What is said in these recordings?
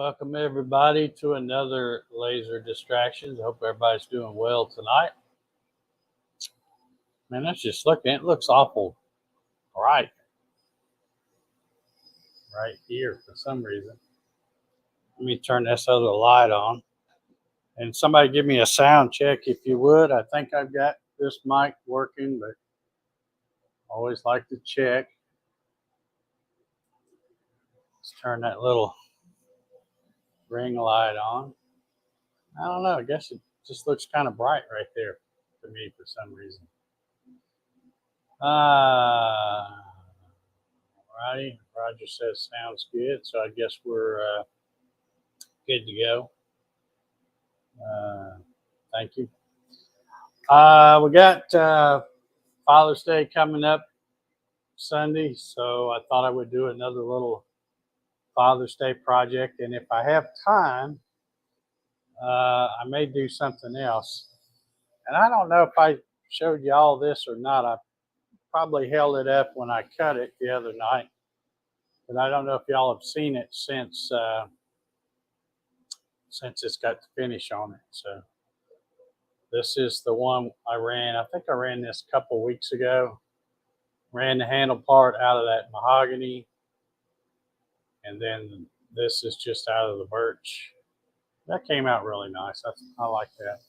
Welcome everybody to another Laser Distractions. I hope everybody's doing well tonight. Man, that's just looking, it looks awful bright right here for some reason. Let me turn this other light on. And somebody give me a sound check if you would. I think I've got this mic working, but I always like to check. Let's turn that little ring light on. I don't know, I guess it just looks kind of bright right there to me for some reason. Alrighty, Roger says sounds good, so I guess we're good to go. Thank you. We got Father's Day coming up Sunday, so I thought I would do another little Father's Day project, and if I have time, I may do something else. And I don't know if I showed you all this or not. I probably held it up when I cut it the other night, but I don't know if y'all have seen it since it's got the finish on it. So this is the one I ran. I think I ran this a couple weeks ago. Ran the handle part out of that mahogany, and then this is just out of the birch. That came out really nice. I like that.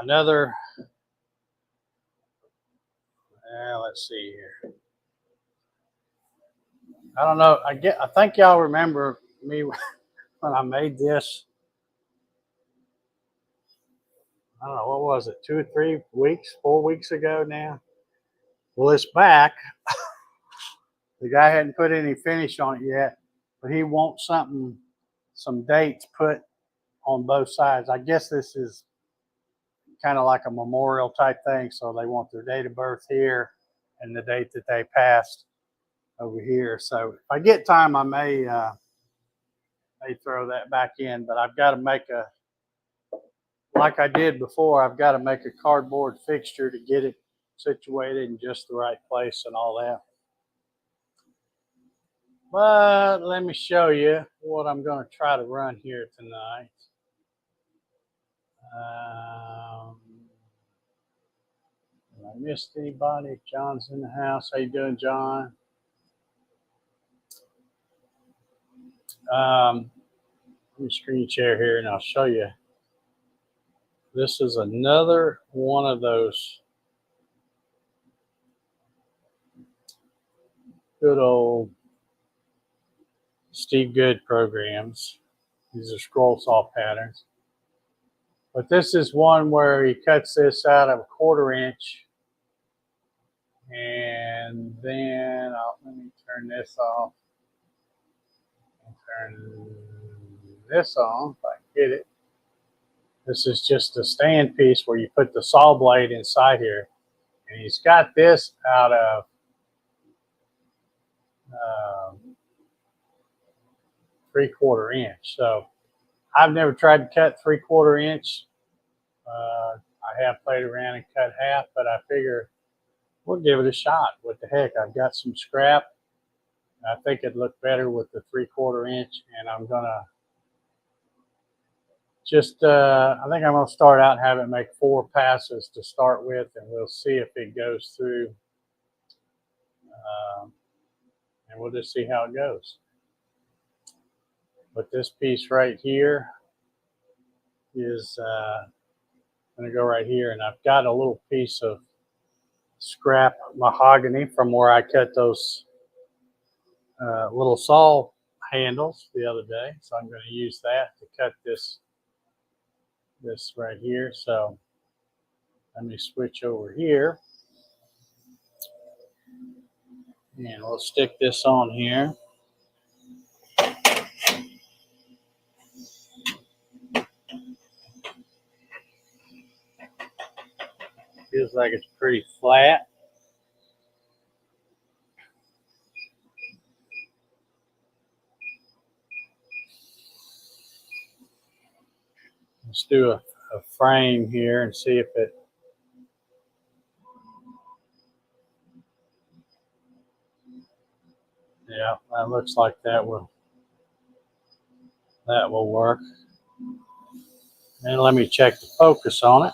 Another. Let's see here. I don't know. I think y'all remember me when I made this. I don't know, what was it, 2 or 3 weeks, 4 weeks ago now? Well, it's back. The guy hadn't put any finish on it yet, but he wants some dates put on both sides. I guess this is kind of like a memorial type thing, so they want their date of birth here and the date that they passed over here. So if I get time, I may throw that back in, but I've got to make like I did before, I've got to make a cardboard fixture to get it situated in just the right place and all that. But let me show you what I'm going to try to run here tonight. Did I miss anybody? John's in the house. How you doing, John? Let me screen share here and I'll show you. This is another one of those good old Steve Good programs. These are scroll saw patterns. But this is one where he cuts this out of 1/4 inch. And then let me turn this off. Turn this on if I can get it. This is just a stand piece where you put the saw blade inside here. And he's got this out of 3/4 inch. So I've never tried to cut 3/4 inch. I have played around and cut half, but I figure we'll give it a shot. What the heck? I've got some scrap. I think it'd look better with the 3/4 inch, and I'm gonna just I think I'm gonna start out and have it make 4 passes to start with, and we'll see if it goes through. And we'll just see how it goes. But this piece right here is going to go right here, and I've got a little piece of scrap mahogany from where I cut those little saw handles the other day, so I'm going to use that to cut this right here. So let me switch over here, and we'll stick this on here. Feels like it's pretty flat. Let's do a frame here and see if it. Yeah, that looks like that will work. And let me check the focus on it.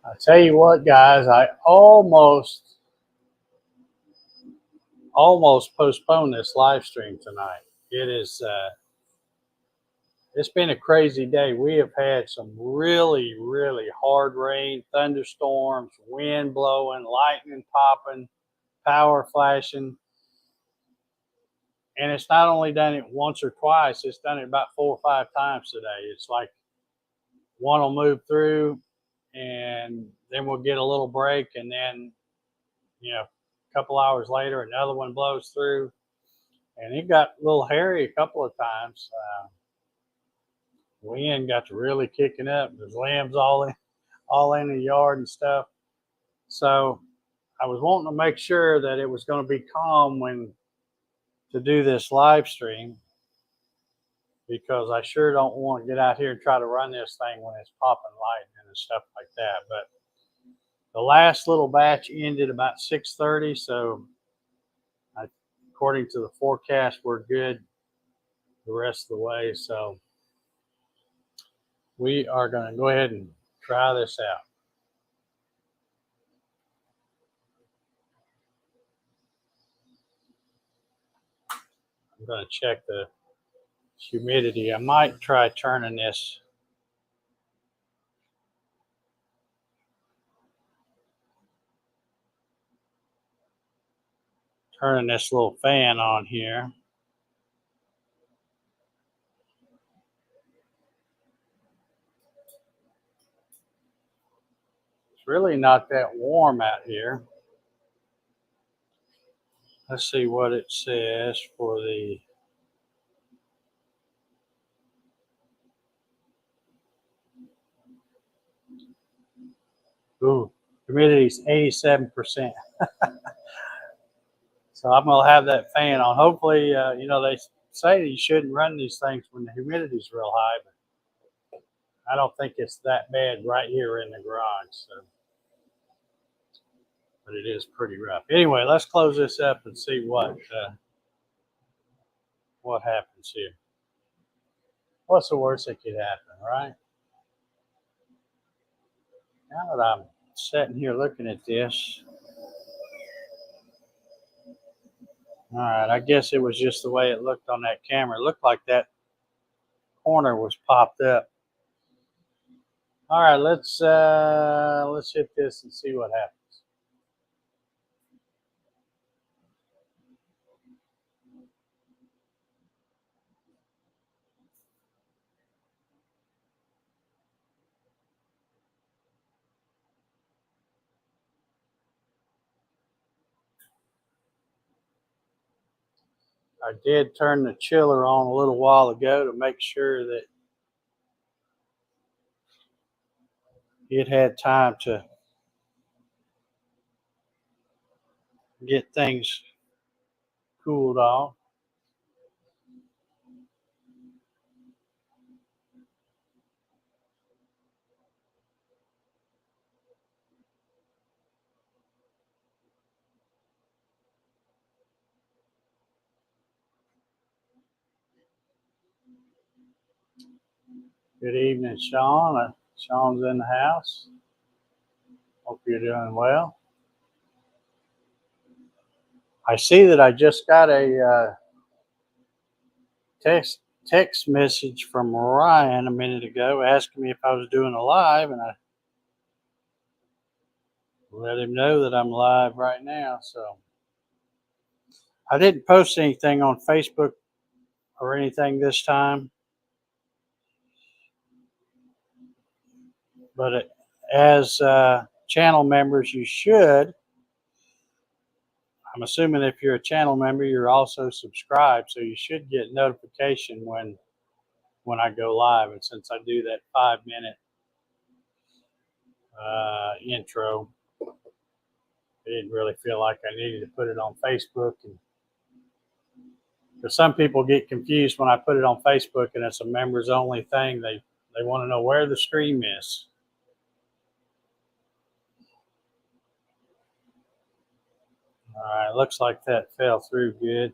I tell you what, guys, I almost postponed this live stream tonight. It is it's been a crazy day. We have had some really, really hard rain, thunderstorms, wind blowing, lightning popping, power flashing. And it's not only done it once or twice, it's done it about 4 or 5 times today. It's like one will move through and then we'll get a little break, and then, a couple hours later, another one blows through. And it got a little hairy a couple of times. Wind got to really kicking up. There's limbs all in the yard and stuff. So I was wanting to make sure that it was going to be calm when to do this live stream, because I sure don't want to get out here and try to run this thing when it's popping lightning and stuff like that. But the last little batch ended about 6:30, so according to the forecast, we're good the rest of the way. So we are going to go ahead and try this out. I'm going to check the humidity. I might try turning this little fan on here. It's really not that warm out here. Let's see what it says for the humidity is 87%. So I'm going to have that fan on. Hopefully, they say that you shouldn't run these things when the humidity is real high, but I don't think it's that bad right here in the garage. So, but it is pretty rough. Anyway, let's close this up and see what happens here. What's the worst that could happen, right? Now that I'm sitting here looking at this, all right, I guess it was just the way it looked on that camera. It looked like that corner was popped up. All right, let's hit this and see what happens. I did turn the chiller on a little while ago to make sure that it had time to get things cooled off. Good evening, Sean. Sean's in the house. Hope you're doing well. I see that I just got a text message from Ryan a minute ago asking me if I was doing a live, and I let him know that I'm live right now. So I didn't post anything on Facebook or anything this time, but as channel members, you should. I'm assuming if you're a channel member, you're also subscribed, so you should get notification when when I go live. And since I do that 5-minute intro, I didn't really feel like I needed to put it on Facebook. And because some people get confused when I put it on Facebook and it's a members only thing. They want to know where the stream is. All right, looks like that fell through good.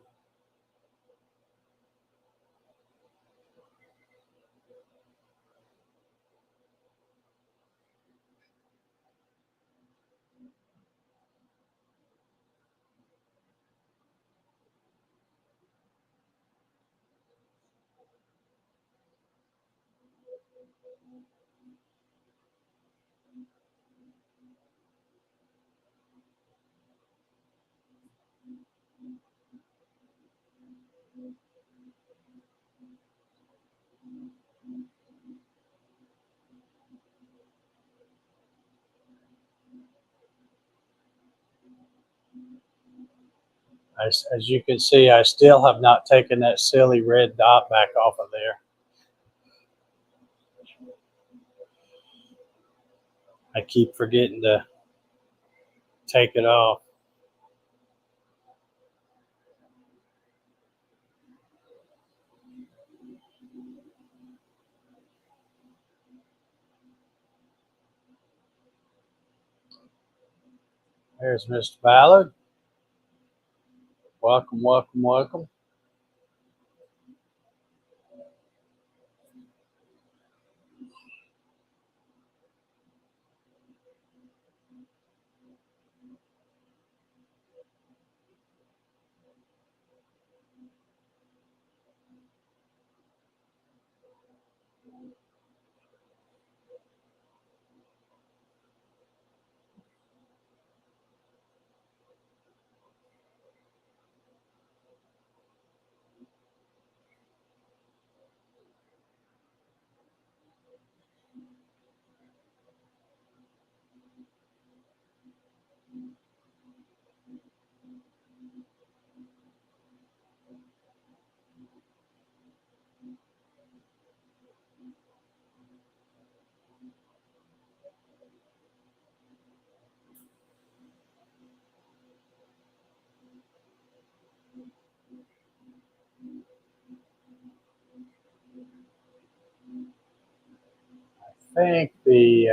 As you can see, I still have not taken that silly red dot back off of there. I keep forgetting to take it off. There's Mr. Ballard. Welcome, welcome, welcome. I think the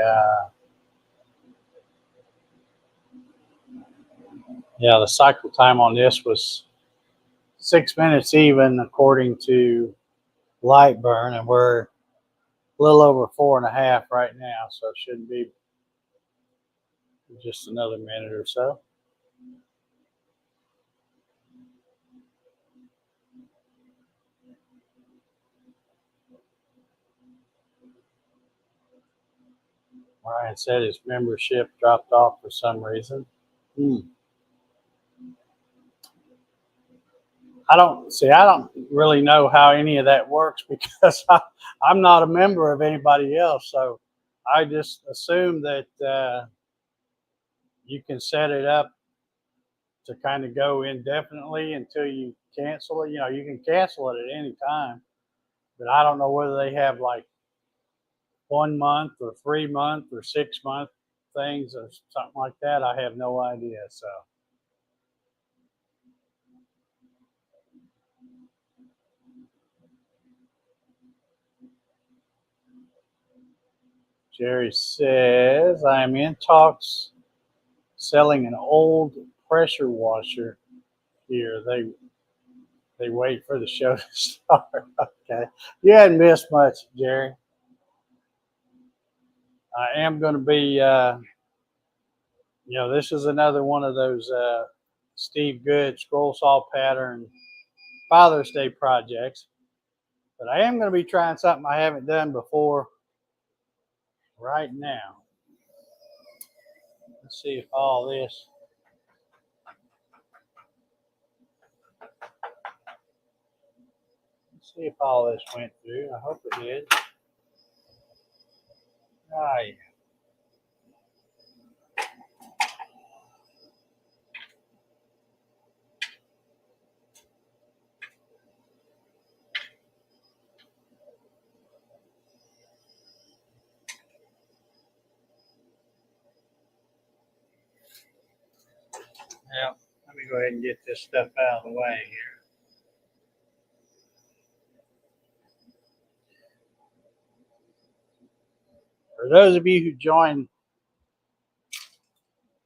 cycle time on this was 6 minutes even, according to Lightburn, and we're a little over 4.5 right now, so it shouldn't be just another minute or so. Ryan said his membership dropped off for some reason. I don't really know how any of that works because I'm not a member of anybody else. So I just assume that you can set it up to kind of go indefinitely until you cancel it. You know, you can cancel it at any time, but I don't know whether they have like 1 month or 3 month or 6 month things or something like that. I have no idea. So. Jerry says, I am in talks selling an old pressure washer here. They wait for the show to start. Okay. You hadn't missed much, Jerry. I am going to be, this is another one of those Steve Good scroll saw pattern Father's Day projects. But I am going to be trying something I haven't done before right now. Let's see if all this. Let's see if all this went through. I hope it did. Ah, yeah. Well, let me go ahead and get this stuff out of the way here. For those of you who joined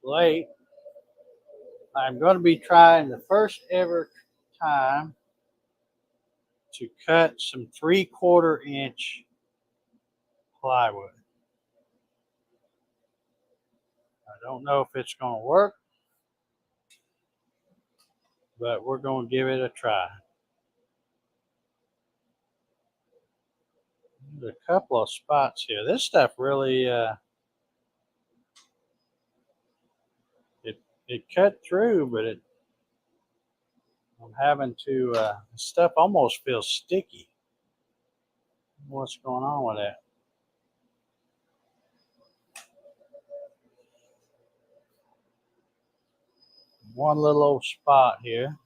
late, I'm going to be trying the first ever time to cut some 3/4 inch plywood. I don't know if it's going to work, but we're going to give it a try. There's a couple of spots here. This stuff really, it cut through, but I'm having to, stuff almost feels sticky. What's going on with that? One little old spot here.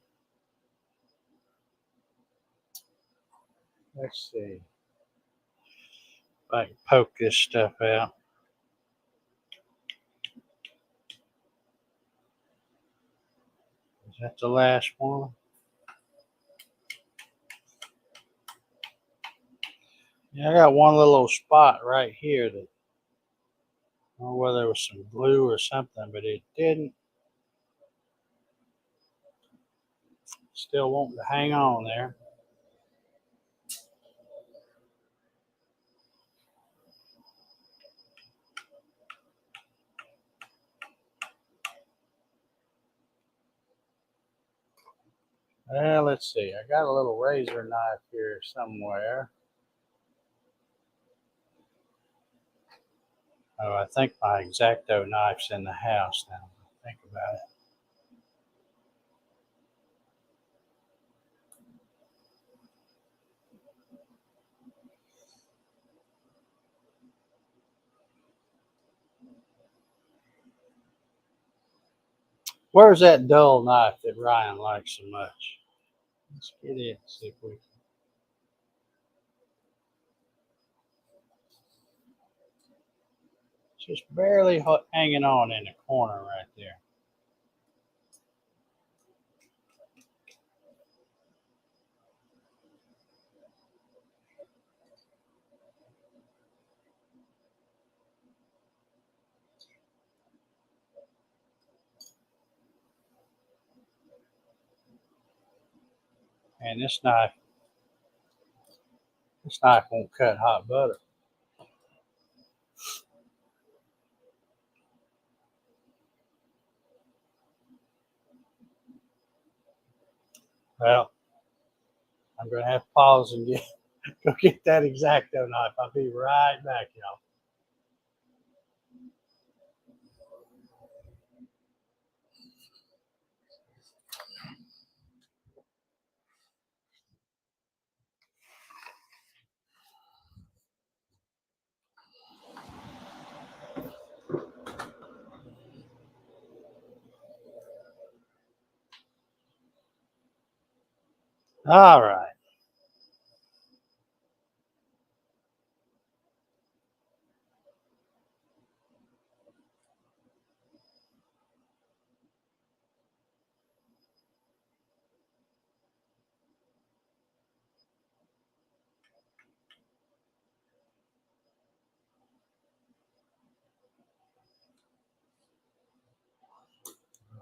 Let's see if I can poke this stuff out. Is that the last one? Yeah, I got one little old spot right here that I don't know whether there was some glue or something, but it didn't. Still wanting to hang on there. Well, let's see. I got a little razor knife here somewhere. Oh, I think my X-Acto knife's in the house now. Think about it. Where's that dull knife that Ryan likes so much? Let's get it. See if we can. Just barely hanging on in the corner right there. And this knife won't cut hot butter. Well, I'm going to have to pause and go get that X-Acto knife. I'll be right back, y'all. All right.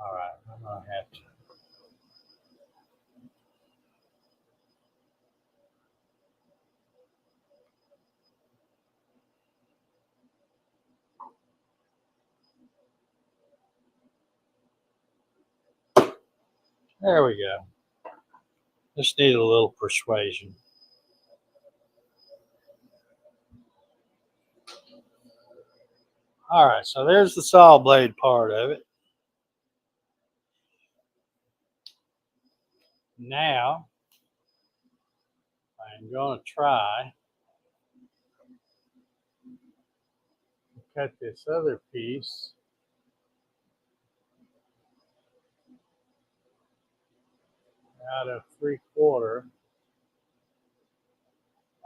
All right. I'm going to have to. There we go. Just need a little persuasion. All right, so there's the saw blade part of it. Now, I'm going to try to cut this other piece out of 3/4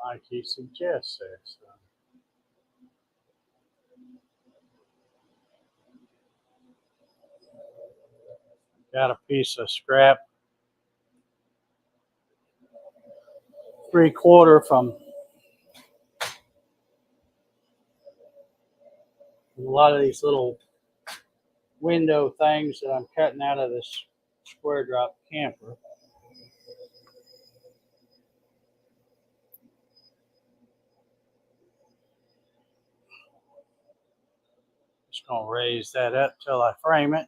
like he suggests there. So. Got a piece of scrap 3/4 from a lot of these little window things that I'm cutting out of this square drop camper. Just gonna raise that up till I frame it.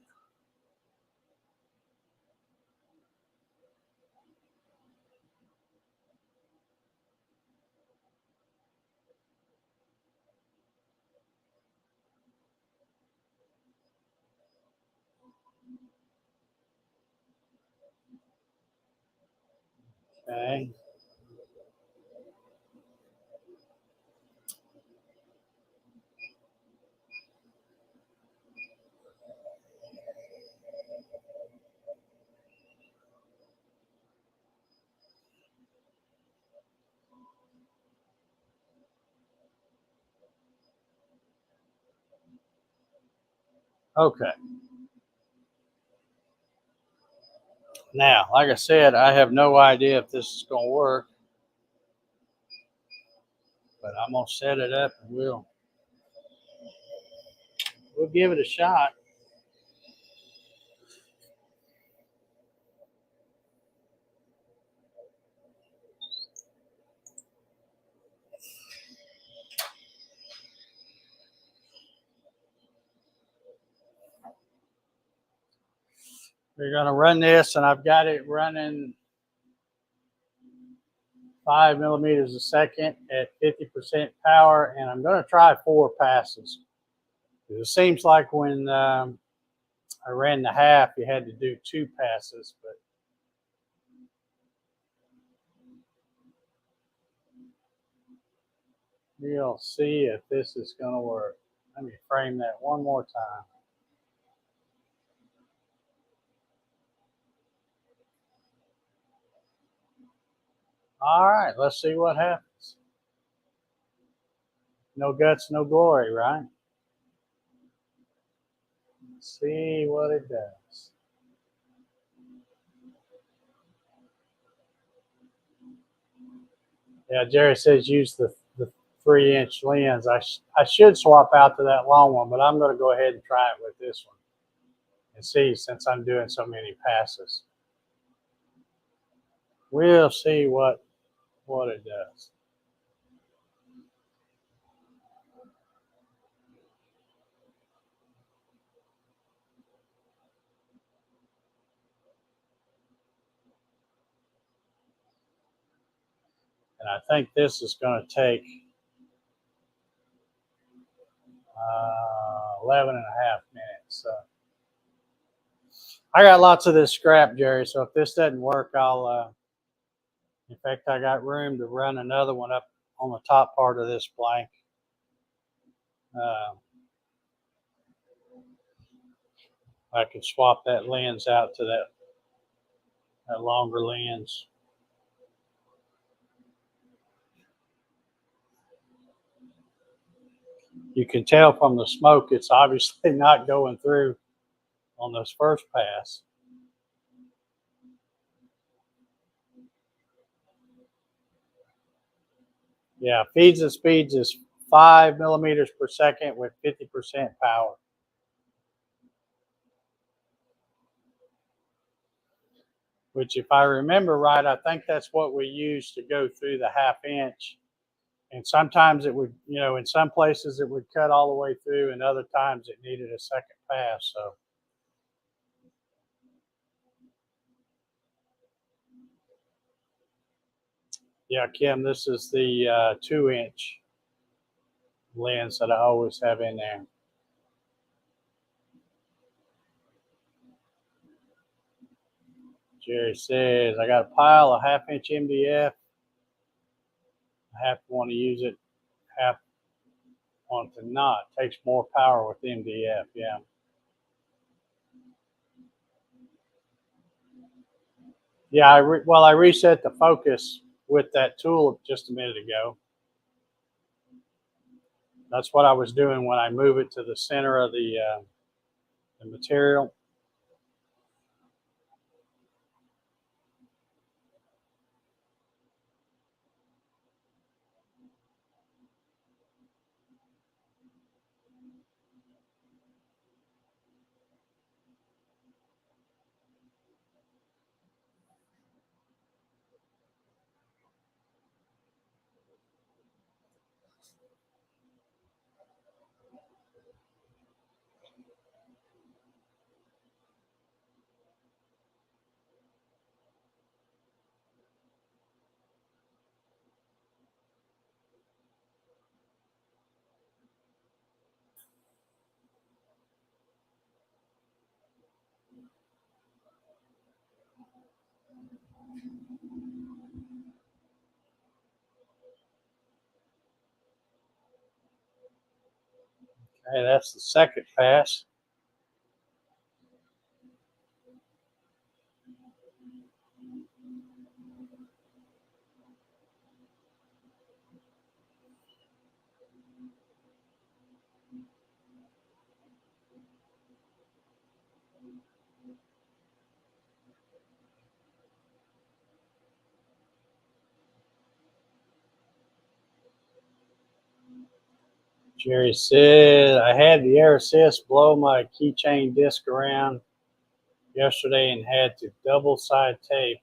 Okay. Okay. Now, like I said, I have no idea if this is going to work, but I'm going to set it up and we'll give it a shot. We're going to run this, and I've got it running 5 millimeters a second at 50% power, and I'm going to try 4 passes. It seems like when I ran the half, you had to do 2 passes, but we'll see if this is going to work. Let me frame that one more time. All right, let's see what happens. No guts, no glory, right? Let's see what it does. Yeah, Jerry says use the 3-inch lens. I should swap out to that long one, but I'm going to go ahead and try it with this one and see, since I'm doing so many passes. We'll see what it does. And I think this is going to take 11 and a half minutes. So I got lots of this scrap, Jerry. So if this doesn't work, I'll, in fact, I got room to run another one up on the top part of this blank. I could swap that lens out to that longer lens. You can tell from the smoke it's obviously not going through on this first pass. Yeah, feeds and speeds is 5 millimeters per second with 50% power. Which, if I remember right, I think that's what we used to go through the 1/2 inch. And sometimes it would, in some places it would cut all the way through, and other times it needed a second pass. So yeah, Kim, this is the 2-inch lens that I always have in there. Jerry says, I got a pile of 1/2 inch MDF. I have to want to use it, half want to not. Takes more power with MDF, yeah. Yeah, I reset the focus with that tool just a minute ago. That's what I was doing when I move it to the center of the material. Okay, that's the second pass. Jerry said, I had the air assist blow my keychain disc around yesterday and had to double side tape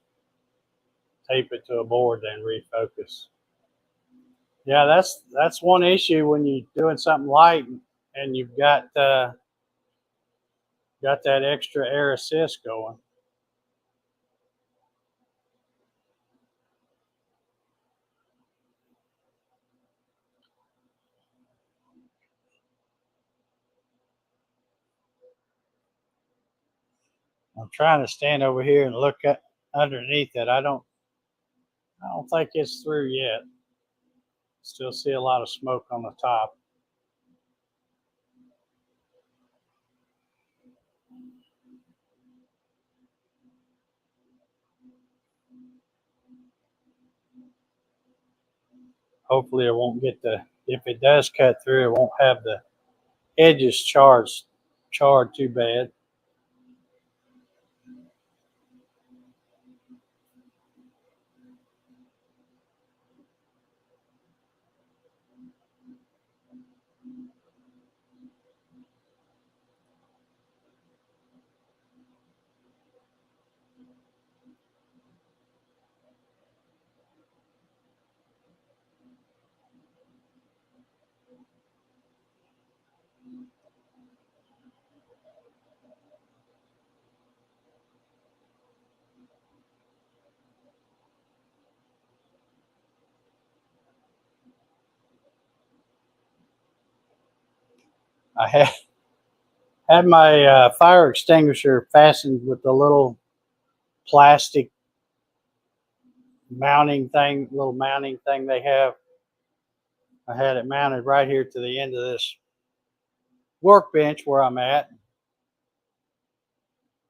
it to a board, then refocus. Yeah, that's one issue when you're doing something light and you've got that extra air assist going. I'm trying to stand over here and look at underneath it. I don't think it's through yet. Still see a lot of smoke on the top. Hopefully it won't get if it does cut through, it won't have the edges charred too bad. I had my fire extinguisher fastened with the little plastic little mounting thing they have. I had it mounted right here to the end of this workbench where I'm at.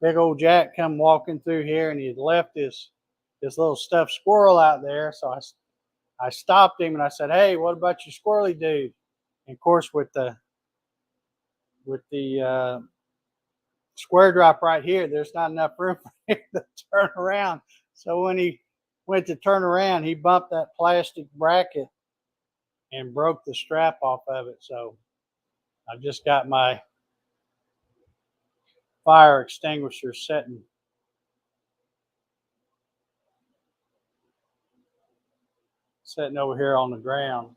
Big old Jack come walking through here and he had left this little stuffed squirrel out there. So I stopped him and I said, "Hey, what about your squirrely dude?" And of course, with the square drop right here, there's not enough room for him to turn around. So when he went to turn around, he bumped that plastic bracket and broke the strap off of it. So I've just got my fire extinguisher sitting over here on the ground.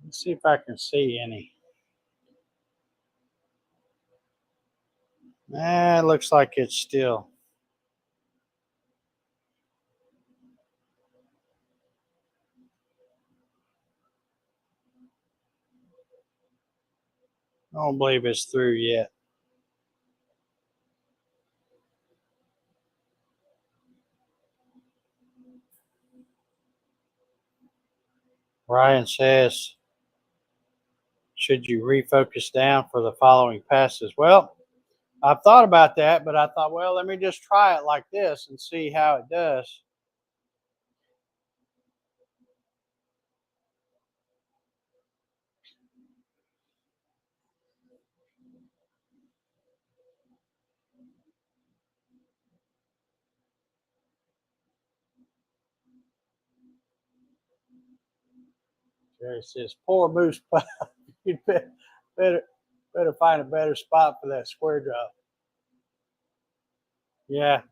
Let's see if I can see any. It looks like it's still. I don't believe it's through yet. Ryan says, should you refocus down for the following passes? Well, I've thought about that, but I thought, well, let me just try it like this and see how it does. Jerry says, poor moose pup. You better find a better spot for that square drop. Yeah.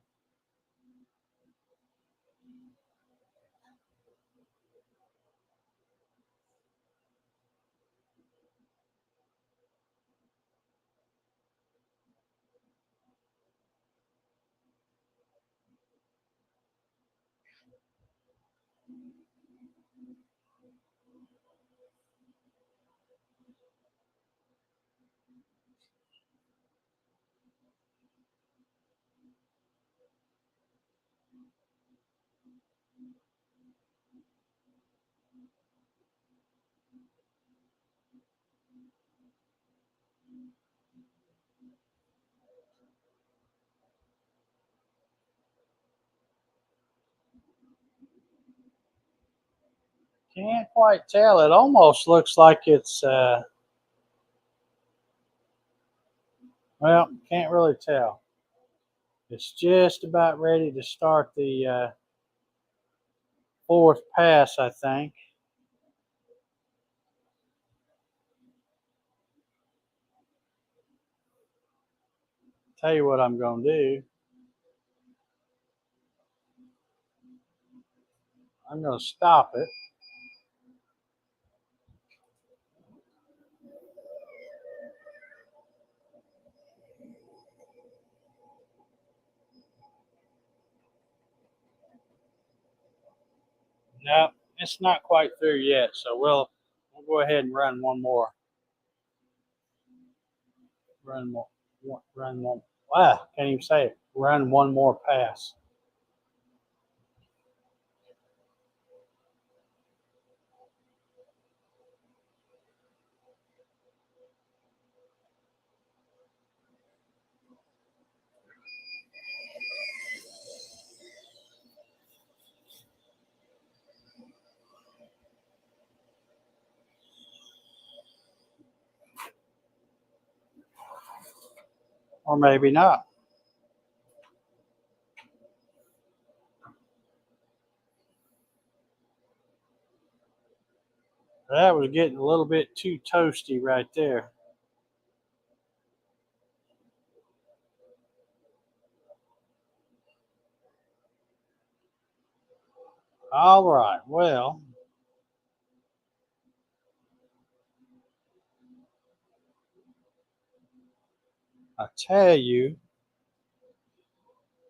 Can't quite tell. It almost looks like it's, well, can't really tell. It's just about ready to start the fourth pass, I think. Tell you what I'm going to do. I'm going to stop it. No, it's not quite through yet, so we'll go ahead and run one more. Run one. Wow, can't even say it. Run one more pass. Or maybe not. That was getting a little bit too toasty right there. All right, well, I tell you,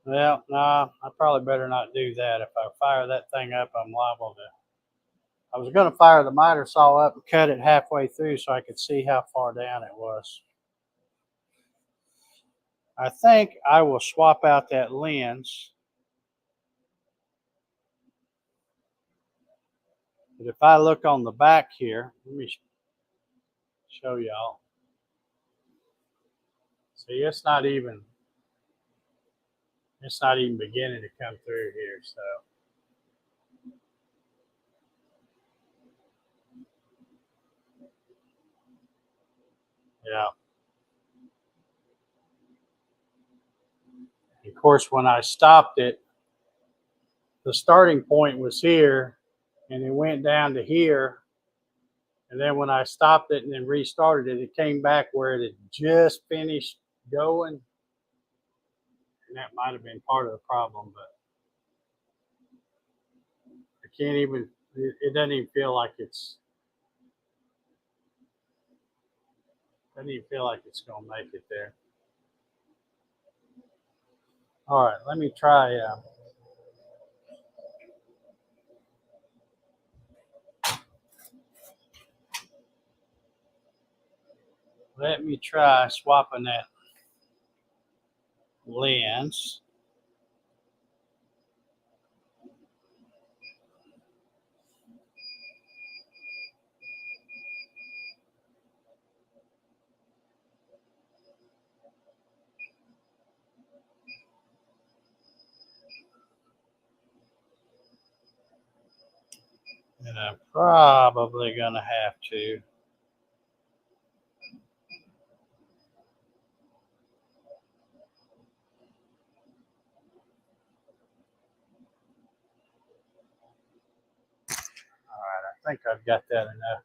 well, nah, I probably better not do that. If I fire that thing up, I'm liable to. I was going to fire the miter saw up and cut it halfway through so I could see how far down it was. I think I will swap out that lens. But if I look on the back here, let me show y'all. See, it's not even beginning to come through here. So yeah. Of course, when I stopped it, the starting point was here, and it went down to here. And then when I stopped it and then restarted it, it came back where it had just finished going. And that might have been part of the problem, but I can't even, it doesn't even feel like it's going to make it there. All right, let me try. Let me try swapping that lens. And I'm probably going to have to. All right, I think I've got that enough.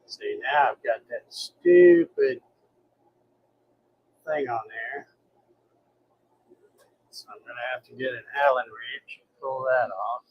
See, now I've got that stupid thing on there. So I'm going to have to get an Allen wrench and pull that off.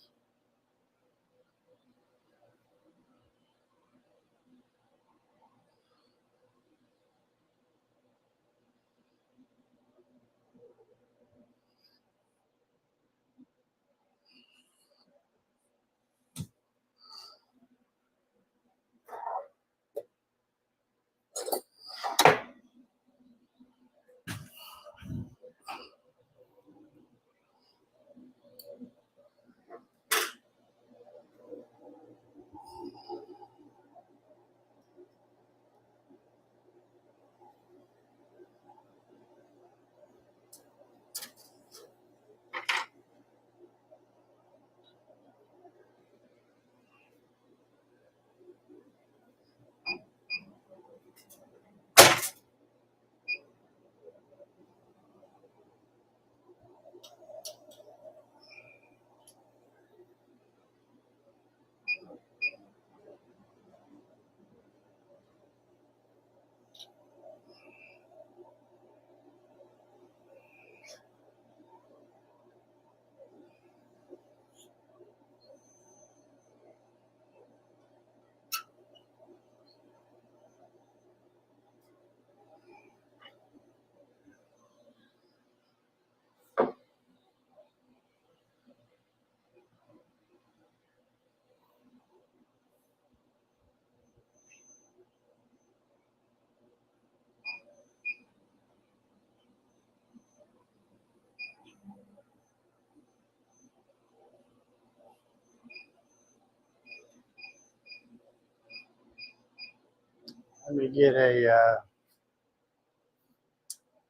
Let me get a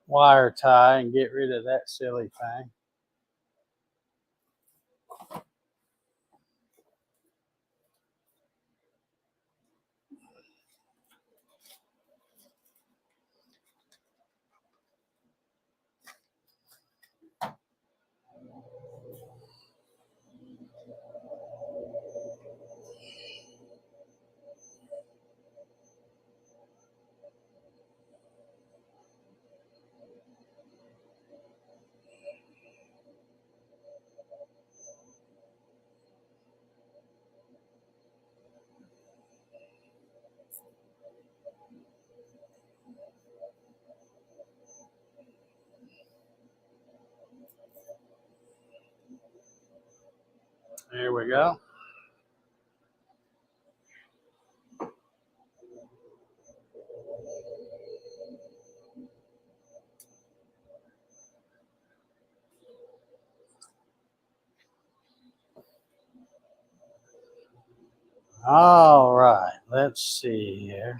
wire tie and get rid of that silly thing. There we go. All right, let's see here.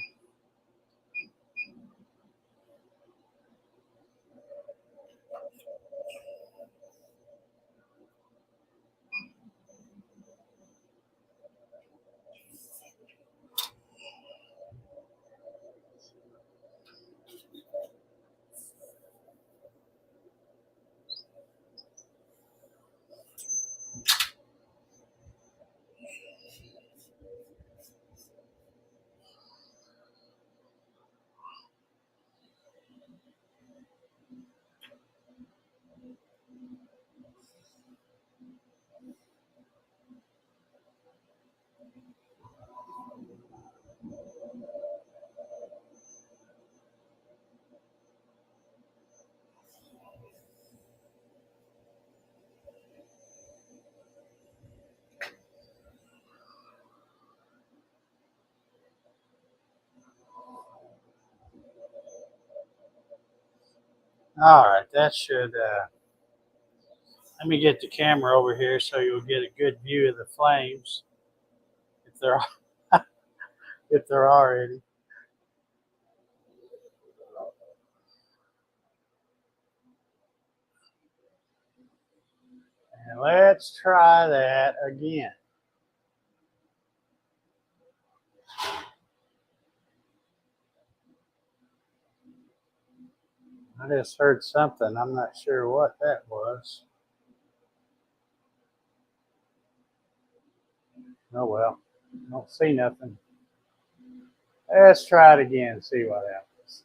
All right, that should, let me get the camera over here so you'll get a good view of the flames, if there are, if there are any. And let's try that again. I just heard something. I'm not sure what that was. Oh well, don't see nothing. Let's try it again, see what happens.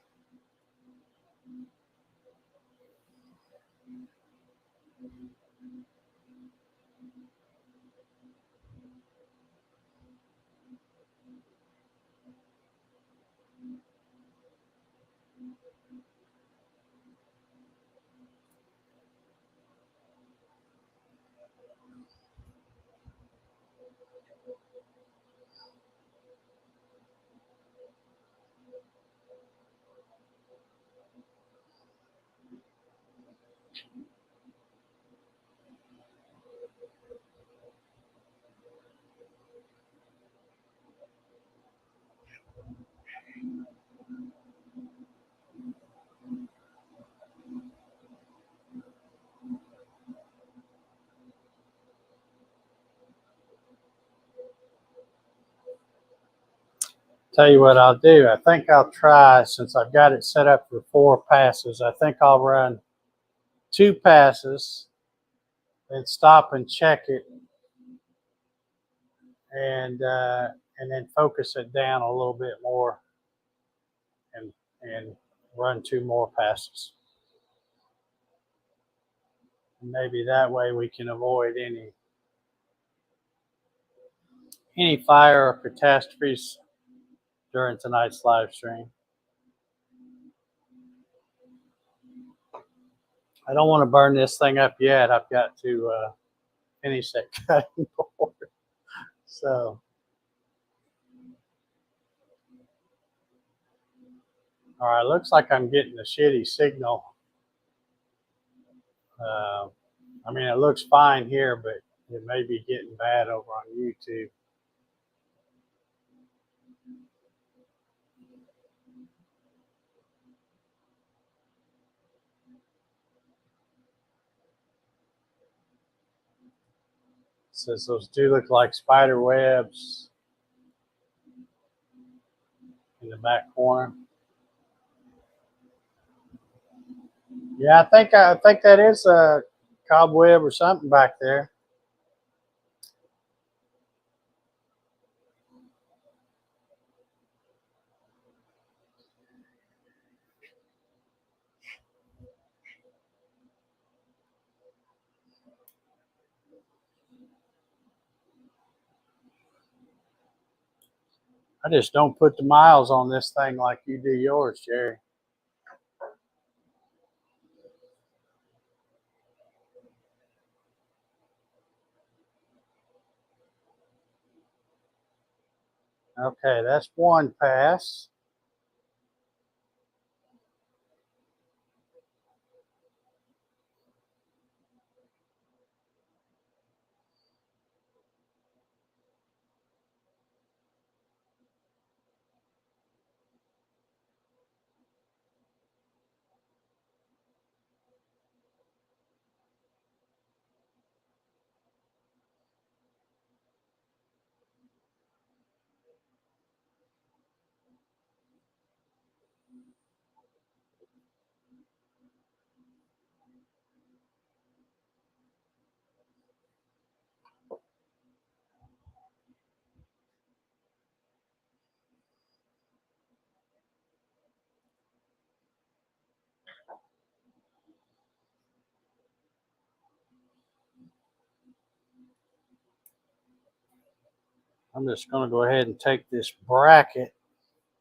Tell you what I'll do. I think I'll try, since I've got it set up for 4 passes, I think I'll run 2 passes, then stop and check it, and then focus it down a little bit more, and run 2 more passes. And maybe that way we can avoid any fire or catastrophes during tonight's live stream. I don't want to burn this thing up yet. I've got to finish that cutting board. So, all right, looks like I'm getting a shitty signal. I mean, it looks fine here, but it may be getting bad over on YouTube. Says those do look like spider webs in the back corner. Yeah, I think that is a cobweb or something back there. I just don't put the miles on this thing like you do yours, Jerry. Okay, that's 1 pass. I'm just going to go ahead and take this bracket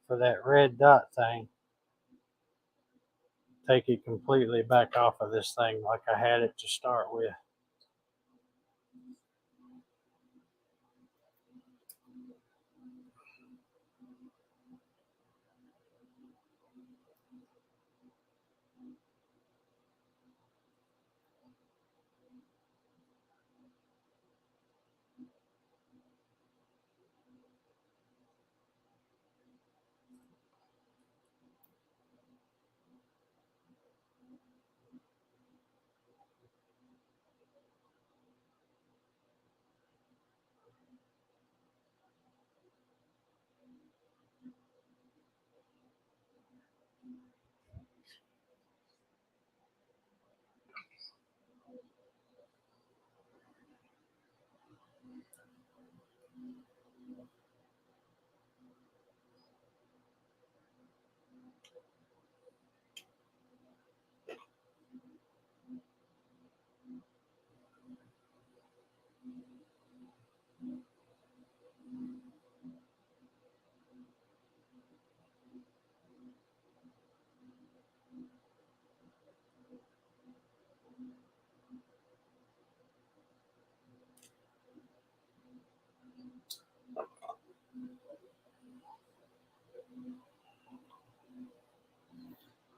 for that red dot thing. Take it completely back off of this thing like I had it to start with.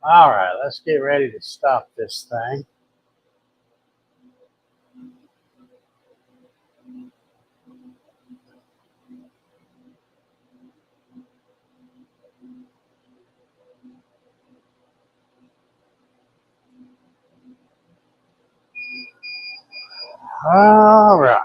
All right, let's get ready to stop this thing. All right.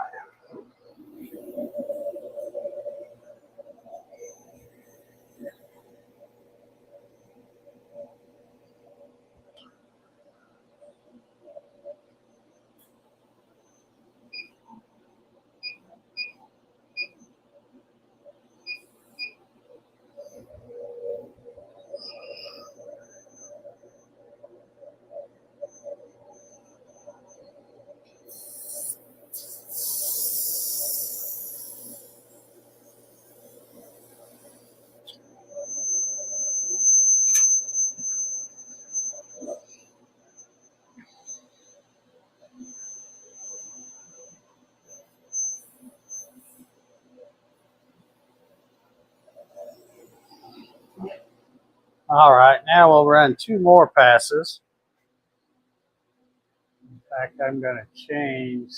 All right, now we'll run 2 more passes. In fact, I'm going to change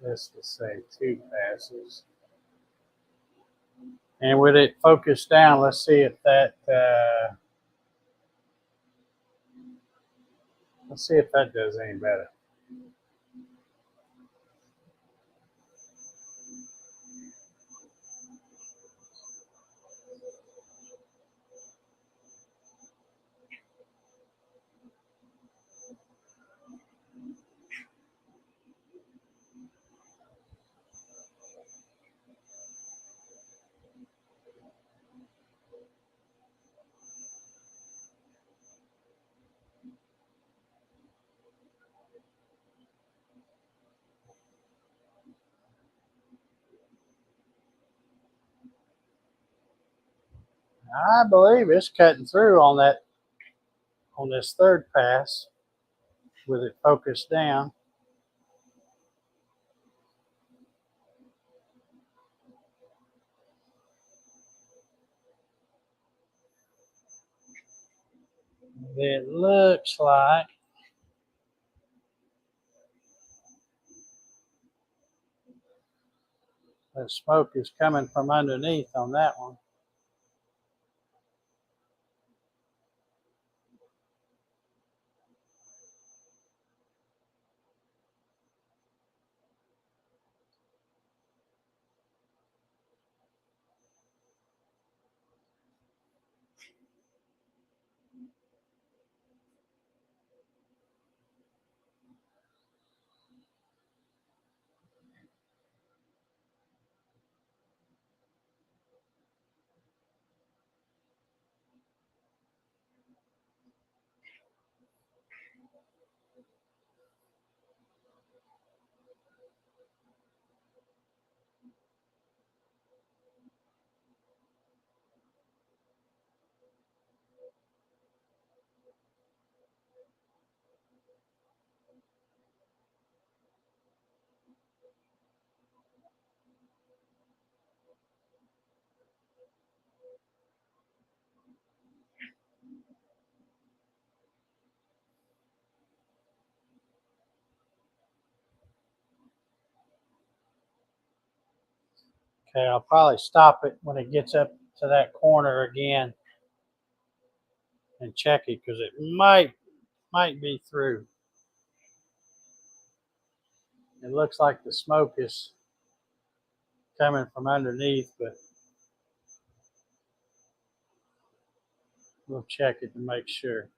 this to say 2 passes. And with it focused down, let's see if that does any better. I believe it's cutting through on this 3rd pass with it focused down. It looks like the smoke is coming from underneath on that one. Okay, I'll probably stop it when it gets up to that corner again and check it because it might be through. It looks like the smoke is coming from underneath, but we'll check it to make sure.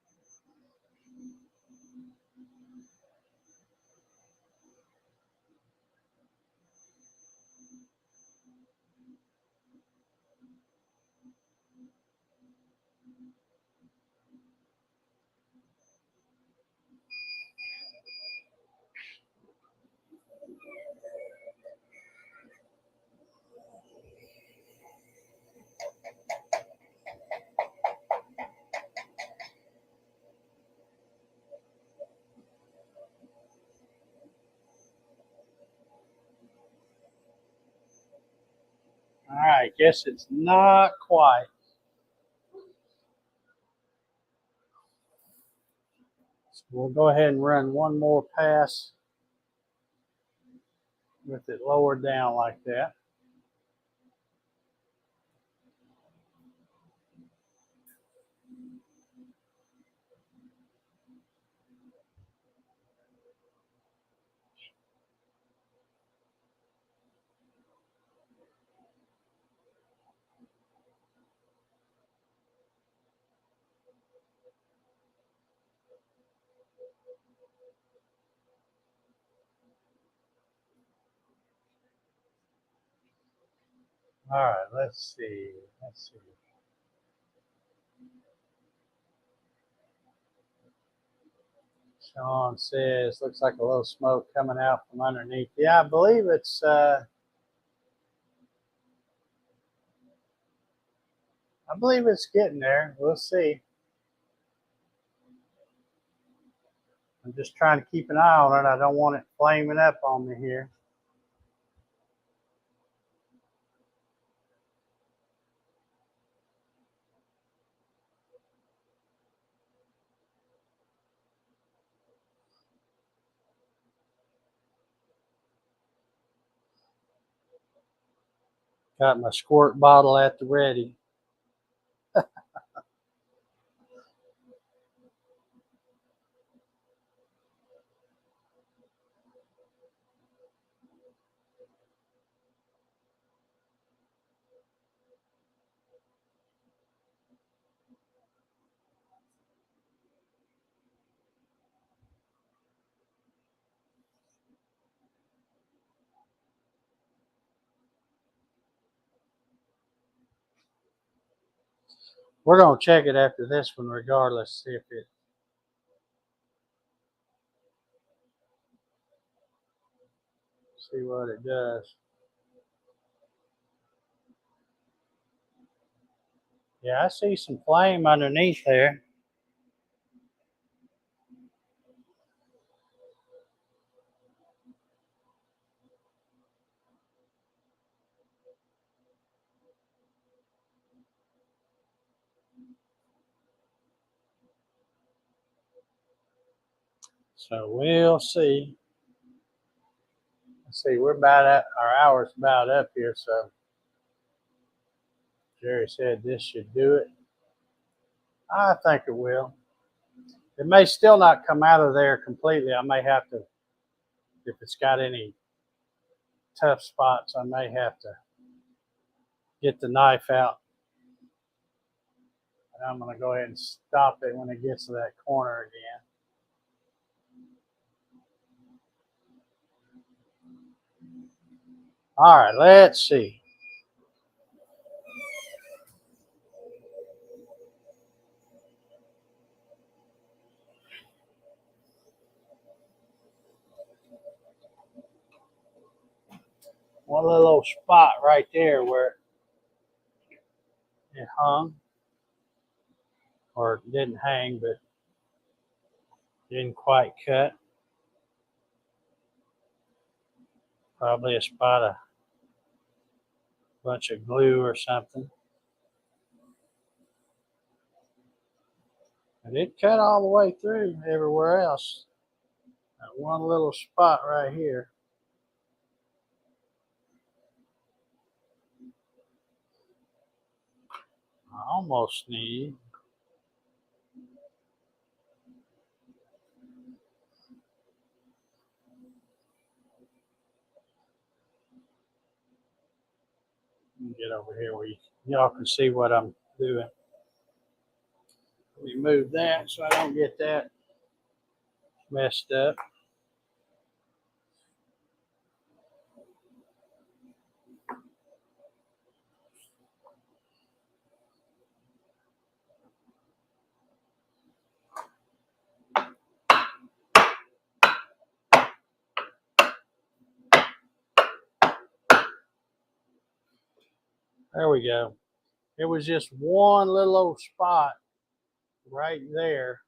All right, guess it's not quite. So we'll go ahead and run 1 more pass with it lowered down like that. All right, let's see. Sean says, looks like a little smoke coming out from underneath. Yeah, I believe it's getting there. We'll see. I'm just trying to keep an eye on it. I don't want it flaming up on me here. Got my squirt bottle at the ready. We're going to check it after this one regardless, see if it see what it does. Yeah, I see some flame underneath there. So we'll see. Let's see, we're about at our hour's about up here, so Jerry said this should do it. I think it will. It may still not come out of there completely. I may have to, if it's got any tough spots, I may have to get the knife out. And I'm going to go ahead and stop it when it gets to that corner again. All right, let's see. One little spot right there where it hung, or didn't hang, but didn't quite cut. Probably a spot of bunch of glue or something. And it cut all the way through everywhere else. That one little spot right here. I almost need. Get over here where y'all can see what I'm doing. Let me move that so I don't get that messed up. There we go. It was just one little old spot right there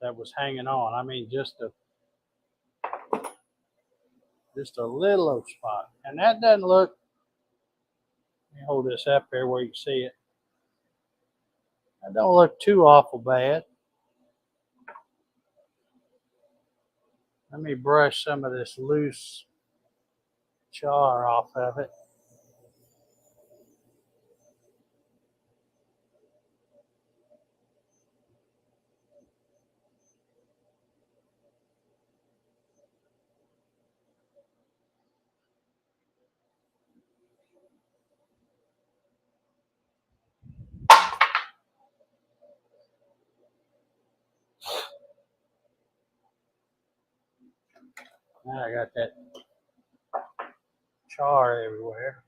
that was hanging on. I mean, just a little old spot. And that doesn't look, let me hold this up here where you can see it. That don't look too awful bad. Let me brush some of this loose char off of it. Now I got that char everywhere.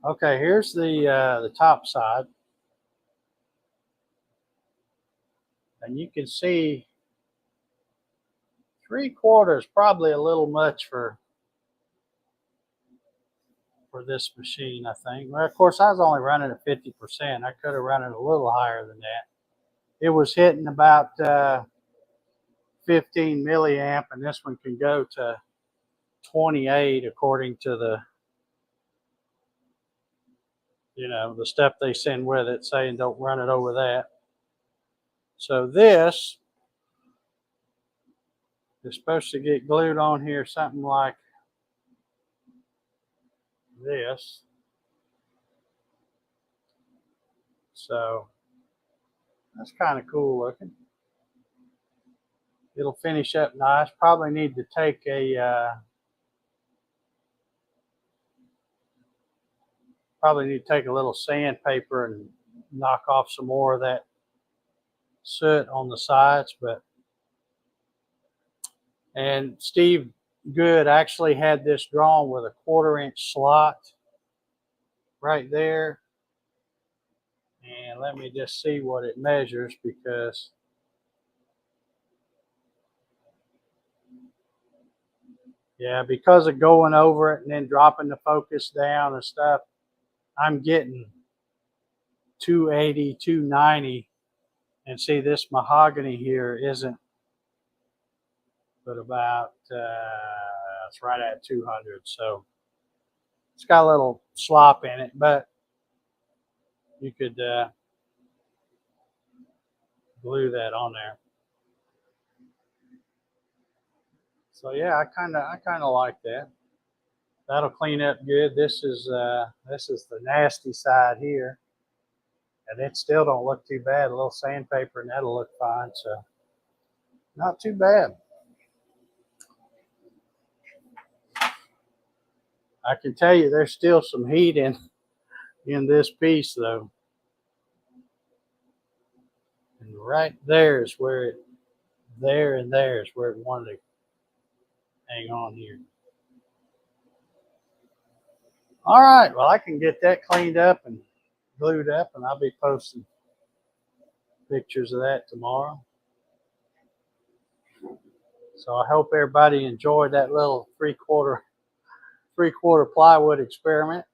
Okay, here's the top side. And you can see 3/4, probably a little much for this machine, I think. Well, of course, I was only running at 50%. I could have run it a little higher than that. It was hitting about 15 milliamp, and this one can go to 28 according to the, the stuff they send with it, saying don't run it over that. So this It's supposed to get glued on here something like this. So that's kind of cool looking. It'll finish up nice. Probably need to take a little sandpaper and knock off some more of that soot on the sides. And Steve Good actually had this drawn with a 1/4-inch slot right there. And let me just see what it measures, because because of going over it and then dropping the focus down and stuff, I'm getting 280, 290. And see, this mahogany here isn't but about, it's right at 200. So it's got a little slop in it, but you could glue that on there. So yeah, I kind of like that. That'll clean up good. This is the nasty side here, and it still don't look too bad. A little sandpaper and that'll look fine. So not too bad. I can tell you there's still some heat in this piece though. And right there is where it, there and there is where it wanted to hang on here. All right, well, I can get that cleaned up and glued up, and I'll be posting pictures of that tomorrow. So I hope everybody enjoyed that little three-quarter plywood experiment.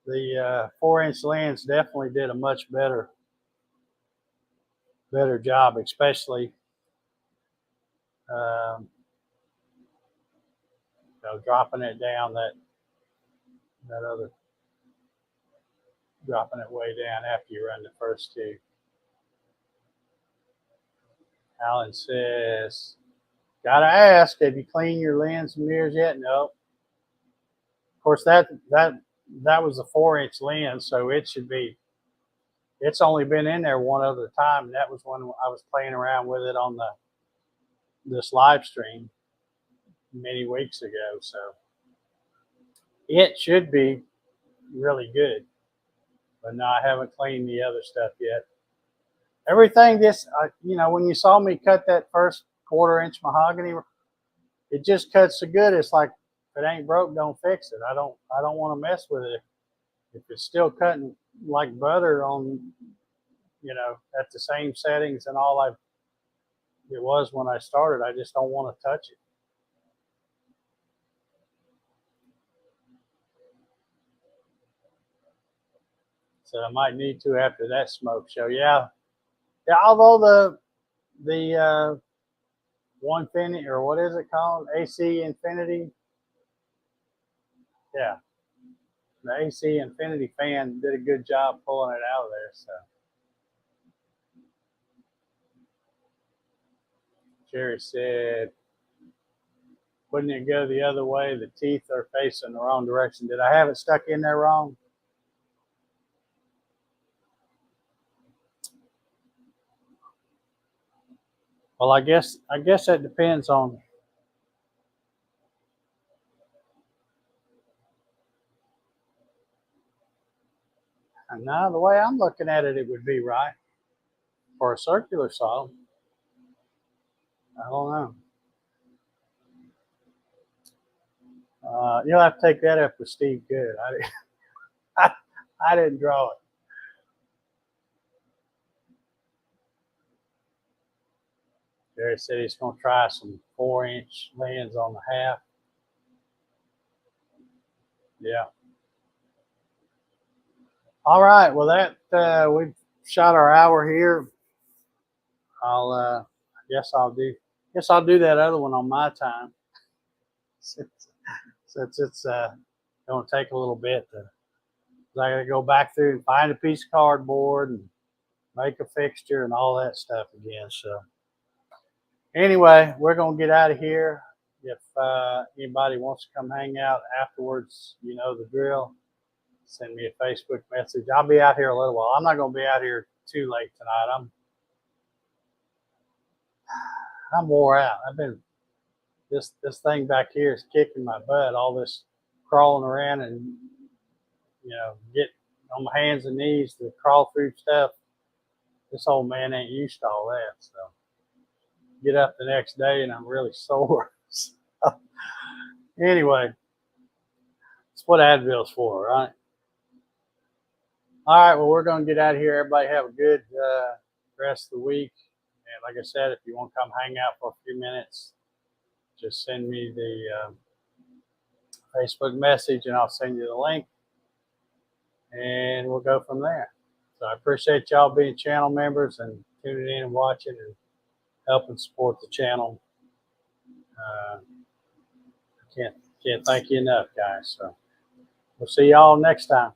The 4-inch lens definitely did a much better job, especially dropping it down dropping it way down after you run the first two. Alan says, gotta ask, have you cleaned your lens and mirrors yet? No. Of course, that was a 4-inch lens, so it's only been in there one other time, and that was when I was playing around with it on this live stream many weeks ago. So it should be really good. But no, I haven't cleaned the other stuff yet. Everything when you saw me cut that first 1/4-inch mahogany, it just cuts so good. It's like, if it ain't broke, don't fix it. I don't want to mess with it. If it's still cutting like butter on, at the same settings and all it was when I started, I just don't want to touch it. So I might need to after that smoke show. Yeah. Although the Onefinity, or what is it called? AC Infinity. Yeah. The AC Infinity fan did a good job pulling it out of there. So Jerry said, wouldn't it go the other way? The teeth are facing the wrong direction. Did I have it stuck in there wrong? Well, I guess that depends on. And now the way I'm looking at it, it would be right for a circular saw. I don't know. You'll have to take that up with Steve Good. I didn't draw it. Jerry said he's going to try some 4-inch lens on the half. Yeah. All right. Well, we've shot our hour here. I guess I'll do that other one on my time. Since it's going to take a little bit. I got to go back through and find a piece of cardboard and make a fixture and all that stuff again. So Anyway, we're going to get out of here. If anybody wants to come hang out afterwards, you know the drill. Send me a Facebook message. I'll be out here a little while. I'm not going to be out here too late tonight. I'm wore out. I've been this thing back here is kicking my butt. All this crawling around and get on my hands and knees to crawl through stuff. This old man ain't used to all that. So get up the next day and I'm really sore. So, anyway, that's what Advil's for, right? All right, well, we're going to get out of here. Everybody have a good rest of the week. And like I said, if you want to come hang out for a few minutes, just send me the Facebook message and I'll send you the link. And we'll go from there. So I appreciate y'all being channel members and tuning in and watching and helping support the channel. Can't thank you enough, guys. So we'll see y'all next time.